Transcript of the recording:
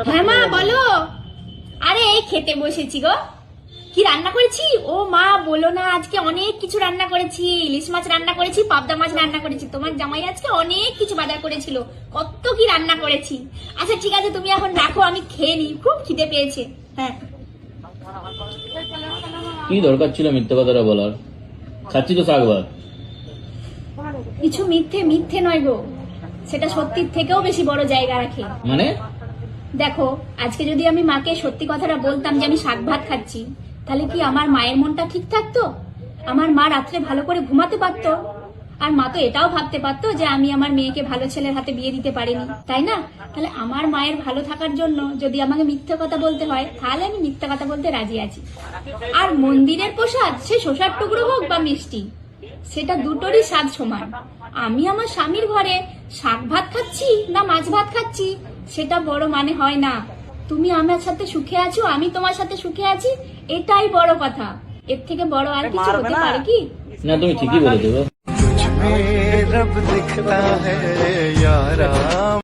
হ্যাঁ মা বলো। আরে এই খেতে বসেছি গো। কি রান্না করেছি? ও মা বলো না, আজকে অনেক কিছু রান্না করেছি। ইলিশ মাছ রান্না করেছি, পাবদা মাছ রান্না করেছি। তোমার জামাই আজকে অনেক কিছু বাজার করেছিল, কত কি রান্না করেছি। আচ্ছা ঠিক আছে, তুমি এখন রাখো, আমি খেয়ে নিই, খুব খিদে পেয়েছে। হ্যাঁ কি দরকার ছিল মিথ্যে কথাটা বলার? খাচ্ছি তো শাক ভাত। কিছু মিথ্যে মিথ্যে নয় গো, সেটা সত্যির থেকেও বেশি বড় জায়গা রাখে। মানে? দেখো, আজকে যদি আমি মাকে সত্যি কথাটা বলতাম যে আমি শাক ভাত খাচ্ছি, তাহলে কি আমার মায়ের মনটা ঠিক থাকতো? আমার মা রাত্রে ভালো করে ঘুমাতে পারতো? আর মা তো এটাও ভাবতে পারতো যে আমি আমার মেয়েকে ভালো ছেলের হাতে বিয়ে দিতে পারিনি, তাই না? তাহলে আমার মায়ের ভালো থাকার জন্য যদি আমাকে মিথ্যে কথা বলতে হয়, তাহলে আমি মিথ্যে কথা বলতে রাজি আছি। আর মন্দিরের প্রসাদ, সে শসার টুকরো হোক বা মিষ্টি, সেটা দুটোরই স্বাদ সমান। আমি আমার স্বামীর ঘরে শাক ভাত খাচ্ছি না মাছ ভাত খাচ্ছি, সেটা বড় মানে হয় না। তুমি আমার সাথে সুখে আছো, আমি তোমার সাথে সুখে আছি, এটাই বড় কথা। এর থেকে বড় আর কিছু হতে পারে কি? না, তুমি ঠিকই বলেছো গো। तुझ में रब दिखता है यारा।